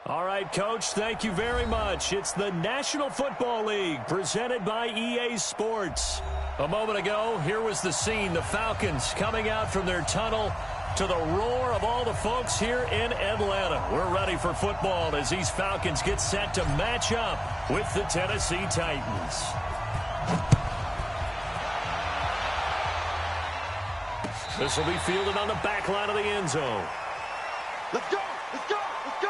All right, Coach, thank you very much. It's the National Football League presented by EA Sports. A moment ago, here was the scene. The Falcons coming out from their tunnel to the roar of all the folks here in Atlanta. We're ready for football as these Falcons get set to match up with the Tennessee Titans. This will be fielded on the back line of the end zone. Let's go! Let's go! Let's go!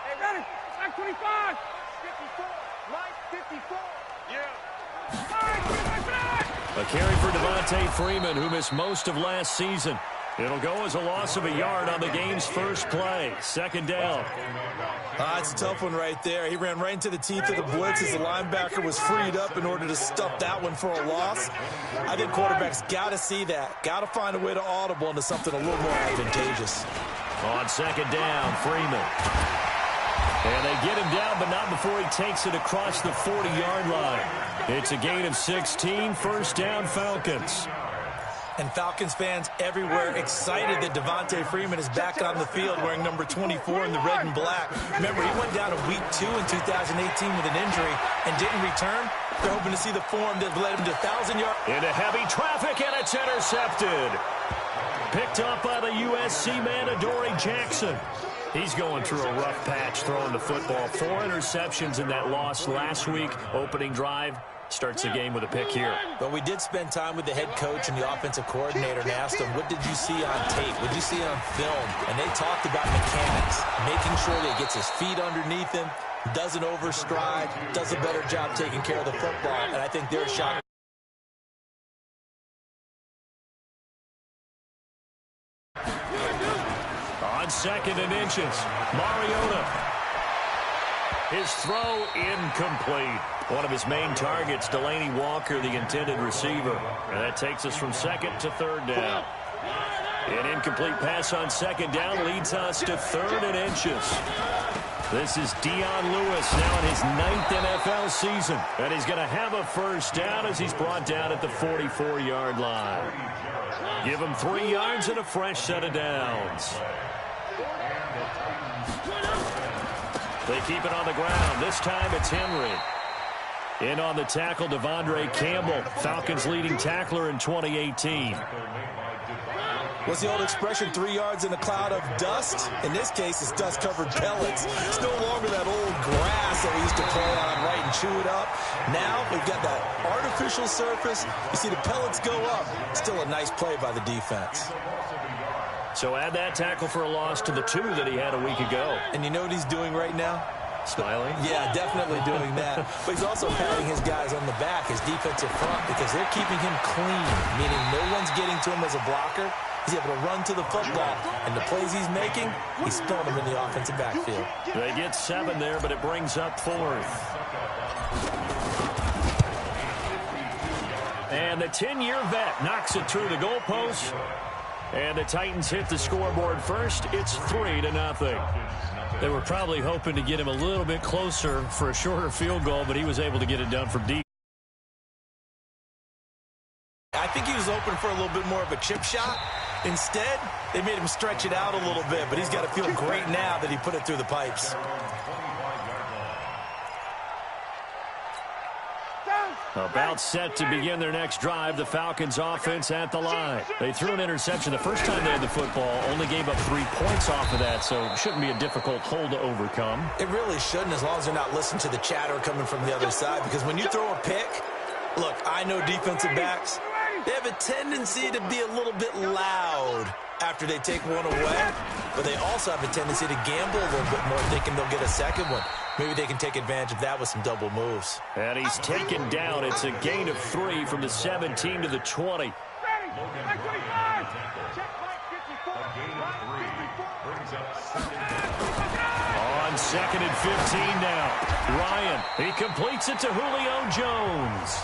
Hey, ready? Back 25! 54! Right 54! Yeah! A carry for Devontae Freeman, who missed most of last season. It'll go as a loss of a yard on the game's first play. Second down. It's a tough one right there. He ran right into the teeth of the blitz as the linebacker was freed up in order to stuff that one for a loss. I think quarterbacks got to see that. Got to find a way to audible into something a little more advantageous. On second down, Freeman. And they get him down, but not before he takes it across the 40-yard line. It's a gain of 16, first down Falcons. And Falcons fans everywhere excited that Devontae Freeman is back on the field wearing number 24 in the red and black. Remember, he went down in week 2 in 2018 with an injury and didn't return. They're hoping to see the form that led him to 1,000 yards. Into heavy traffic, and it's intercepted. Picked up by the USC man, Adoree Jackson. He's going through a rough patch throwing the football. 4 interceptions in that loss last week. Opening drive. Starts the game with a pick here. But we did spend time with the head coach and the offensive coordinator and asked him, what did you see on tape? What did you see on film? And they talked about mechanics, making sure that he gets his feet underneath him, doesn't overstride, does a better job taking care of the football. And I think their shot. On second and inches, Mariota. His throw incomplete. One of his main targets, Delaney Walker, the intended receiver. And that takes us from second to third down. An incomplete pass on second down leads us to third and inches. This is Dion Lewis now in his 9th NFL season. And he's going to have a first down as he's brought down at the 44-yard line. Give him 3 yards and a fresh set of downs. They keep it on the ground. This time it's Henry. In on the tackle, Devondre Campbell, Falcons' leading tackler in 2018. What's the old expression, 3 yards in a cloud of dust? In this case, it's dust-covered pellets. It's no longer that old grass that we used to play on, right, and chew it up. Now we've got that artificial surface. You see the pellets go up. Still a nice play by the defense. So add that tackle for a loss to the 2 that he had a week ago. And you know what he's doing right now? Smiling? Yeah, definitely doing that. But he's also patting his guys on the back, his defensive front, because they're keeping him clean, meaning no one's getting to him as a blocker. He's able to run to the football, and the plays he's making, he's throwing them in the offensive backfield. They get 7 there, but it brings up 4th. And the 10-year vet knocks it through the goalpost. And the Titans hit the scoreboard first. It's 3-0. They were probably hoping to get him a little bit closer for a shorter field goal, but he was able to get it done from deep. I think he was open for a little bit more of a chip shot. Instead, they made him stretch it out a little bit, but he's got to feel great now that he put it through the pipes. About set to begin their next drive, the Falcons offense at the line. They threw an interception the first time they had the football, only gave up 3 points off of that, so it shouldn't be a difficult hole to overcome. It really shouldn't, as long as they're not listening to the chatter coming from the other side, because when you throw a pick, look, I know defensive backs, they have a tendency to be a little bit loud after they take one away, but they also have a tendency to gamble a little bit more, thinking they'll get a second one. Maybe they can take advantage of that with some double moves. And he's taken down. It's a gain of 3 from the 17 to the 20. On second and 15 now. Ryan, he completes it to Julio Jones.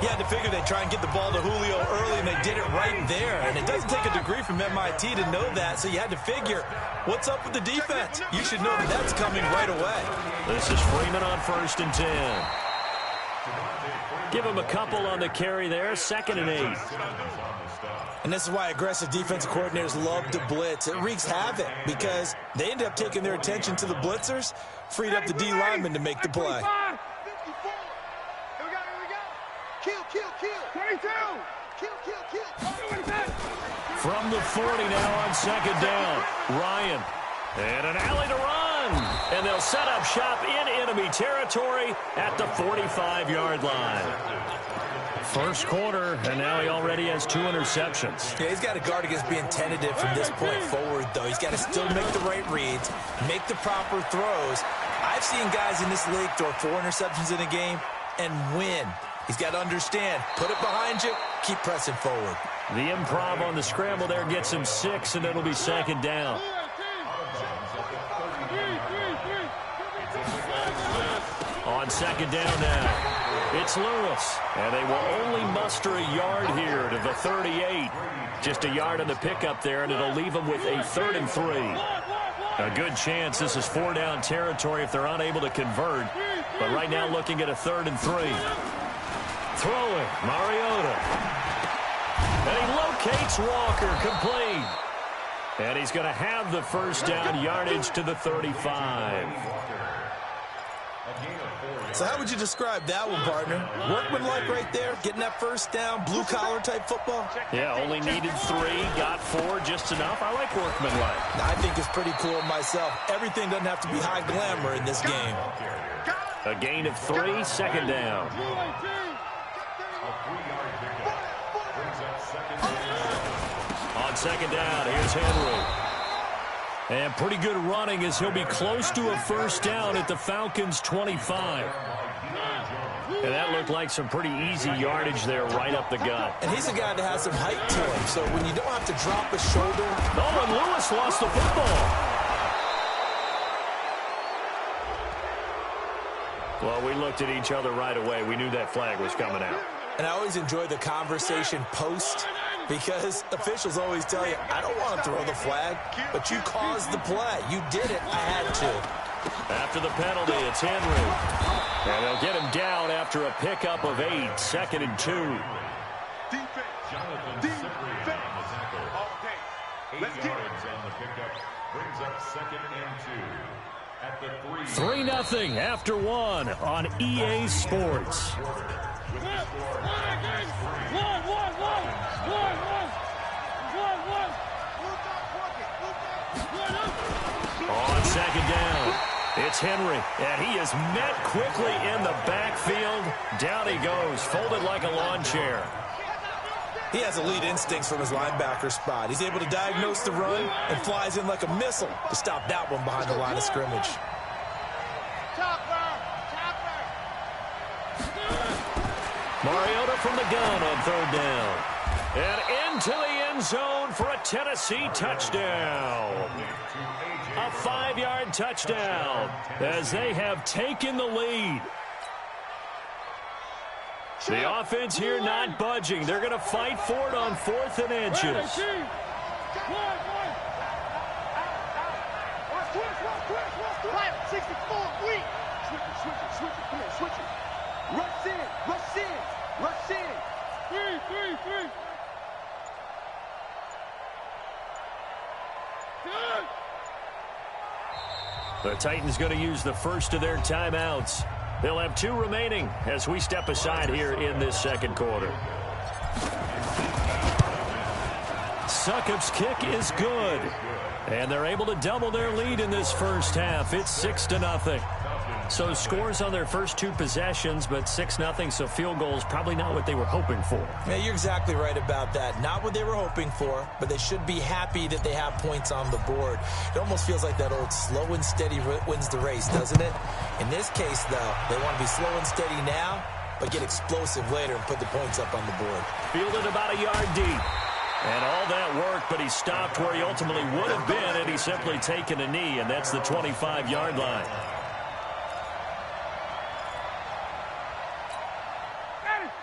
You had to figure they'd try and get the ball to Julio early, and they did it right there. And it doesn't take a degree from MIT to know that, so you had to figure, what's up with the defense? You should know that that's coming right away. This is Freeman on 1st and 10. Give him a couple on the carry there, 2nd and 8. And this is why aggressive defensive coordinators love to blitz. It wreaks havoc because they end up taking their attention to the blitzers, freed up the D lineman to make the play. 22. From the 40 now on 2nd down. Ryan. And an alley to run. And they'll set up shop in enemy territory at the 45-yard line. First quarter, and now he already has 2 interceptions. Yeah, he's got to guard against being tentative from this point forward, though. He's got to still make the right reads, make the proper throws. I've seen guys in this league throw 4 interceptions in a game and win. He's got to understand, put it behind you, keep pressing forward. The improv on the scramble there gets him 6, and it'll be 2nd down. On 2nd down now. It's Lewis, and they will only muster a yard here to the 38. Just a yard on the pickup there, and it'll leave them with a 3rd and 3. A good chance this is 4-down territory if they're unable to convert. But right now looking at a 3rd and 3. Throwing, Mariota. And he locates Walker, complete. And he's going to have the 1st down yardage to the 35. So how would you describe that one, partner? Workmanlike right there, getting that 1st down, blue-collar type football? Yeah, only needed 3, got 4, just enough. I like workmanlike. I think it's pretty cool myself. Everything doesn't have to be high glamour in this game. A gain of 3, 2nd down. On 2nd down, here's Henry. And pretty good running as he'll be close to a 1st down at the Falcons' 25. And that looked like some pretty easy yardage there right up the gut. And he's a guy that has some height to him, so when you don't have to drop a shoulder. Oh, and Lewis lost the football. Well, we looked at each other right away. We knew that flag was coming out. And I always enjoy the conversation post because officials always tell you, I don't want to throw the flag, but you caused the play. You did it. I had to. After the penalty, it's Henry. And they'll get him down after a pickup of 8, 2nd and 2. Let's get it. 3-0 after 1 on EA Sports. On 2nd down, it's Henry, and he is met quickly in the backfield. Down he goes, folded like a lawn chair. He has elite instincts from his linebacker spot. He's able to diagnose the run and flies in like a missile to stop that one behind the line of scrimmage. Mariota from the gun on 3rd down. And into the end zone for a Tennessee touchdown. A 5-yard touchdown as they have taken the lead. The offense here not budging. They're going to fight for it on 4th and inches. Rush in. 3. The Titans going to use the first of their timeouts. They'll have 2 remaining as we step aside here in this 2nd quarter. Succop's kick is good. And they're able to double their lead in this 1st half. It's 6-0. So scores on their first 2 possessions, but 6-0, so field goals probably not what they were hoping for. Yeah, you're exactly right about that. Not what they were hoping for, but they should be happy that they have points on the board. It almost feels like that old slow and steady wins the race, doesn't it? In this case, though, they want to be slow and steady now, but get explosive later and put the points up on the board. Fielded about a yard deep. And all that work, but he stopped where he ultimately would have been had he simply taken a knee, and that's the 25-yard line.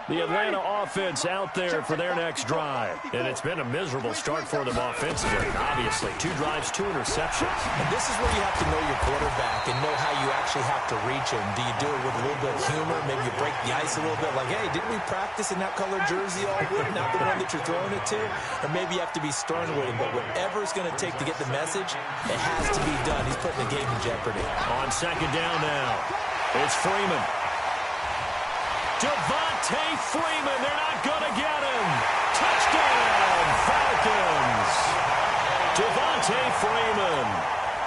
The Atlanta offense out there for their next drive. And it's been a miserable start for them offensively. Obviously, 2 drives, 2 interceptions. And this is where you have to know your quarterback and know how you actually have to reach him. Do you do it with a little bit of humor? Maybe you break the ice a little bit. Like, hey, didn't we practice in that colored jersey all week? Not the one that you're throwing it to? Or maybe you have to be stern with him. But whatever it's going to take to get the message, it has to be done. He's putting the game in jeopardy. On second down now, it's Freeman. Devontae Freeman, they're not going to get him. Touchdown, Falcons. Devontae Freeman,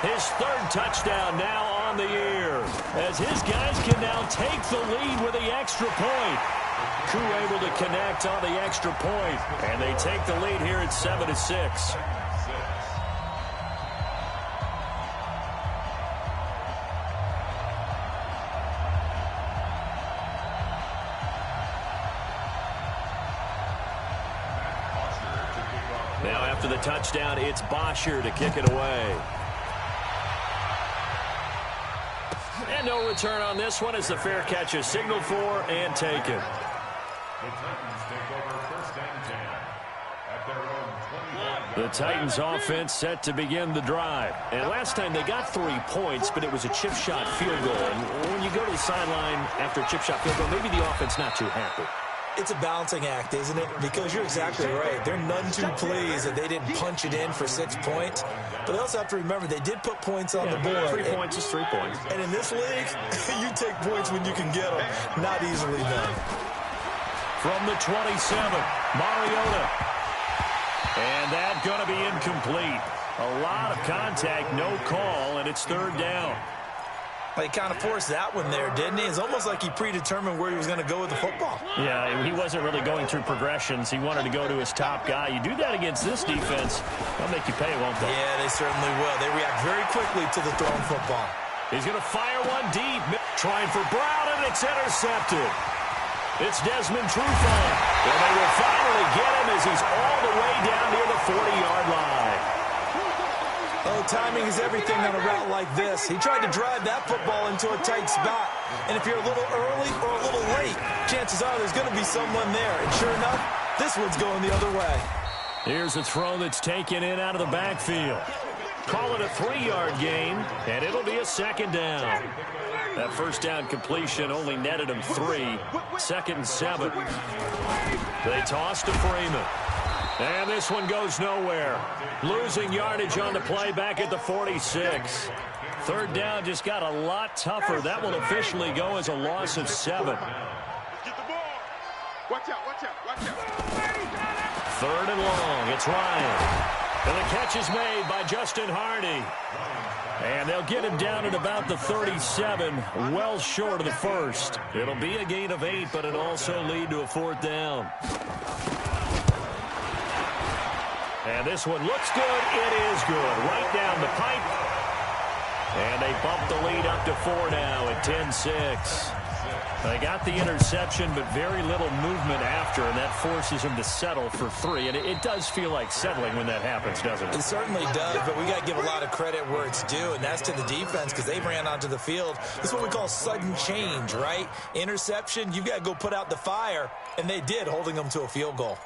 his 3rd touchdown now on the year, as his guys can now take the lead with the extra point. Crew able to connect on the extra point, and they take the lead here at 7-6. Now after the touchdown, it's Bosher to kick it away. And no return on this one as the fair catch is signaled for and taken. The Titans offense set to begin the drive. And last time they got 3 points, but it was a chip shot field goal. And when you go to the sideline after a chip shot field goal, maybe the offense not too happy. It's a balancing act, isn't it? Because you're exactly right. They're none too pleased that they didn't punch it in for 6 points. But they also have to remember they did put points on the board. 3 points is 3 points. And in this league, you take points when you can get them. Not easily done. From the 27, Mariota. And that's going to be incomplete. A lot of contact, no call, and it's 3rd down. He kind of forced that one there, didn't he? It's almost like he predetermined where he was going to go with the football. Yeah, he wasn't really going through progressions. He wanted to go to his top guy. You do that against this defense, they'll make you pay, won't they? Yeah, they certainly will. They react very quickly to the thrown football. He's going to fire one deep. Trying for Brown, and it's intercepted. It's Desmond Trufant. And they will finally get him as he's all the way down near the 40-yard line. Oh, timing is everything on a route like this. He tried to drive that football into a tight spot. And if you're a little early or a little late, chances are there's going to be someone there. And sure enough, this one's going the other way. Here's a throw that's taken in out of the backfield. Call it a 3-yard gain, and it'll be a 2nd down. That first down completion only netted him 3. 2nd and 7. They toss to Freeman. And this one goes nowhere. Losing yardage on the play back at the 46. 3rd down just got a lot tougher. That will officially go as a loss of 7. Get the ball. Watch out, watch out, watch out. 3rd and long. It's Ryan. And the catch is made by Justin Hardy. And they'll get him down at about the 37, well short of the first. It'll be a gain of 8, but it'll also lead to a 4th down. And this one looks good. It is good. Right down the pipe. And they bump the lead up to 4 now at 10-6. They got the interception, but very little movement after, and that forces them to settle for 3. And it does feel like settling when that happens, doesn't it? It certainly does, but we got to give a lot of credit where it's due, and that's to the defense because they ran onto the field. This is what we call sudden change, right? Interception, you've got to go put out the fire, and they did, holding them to a field goal.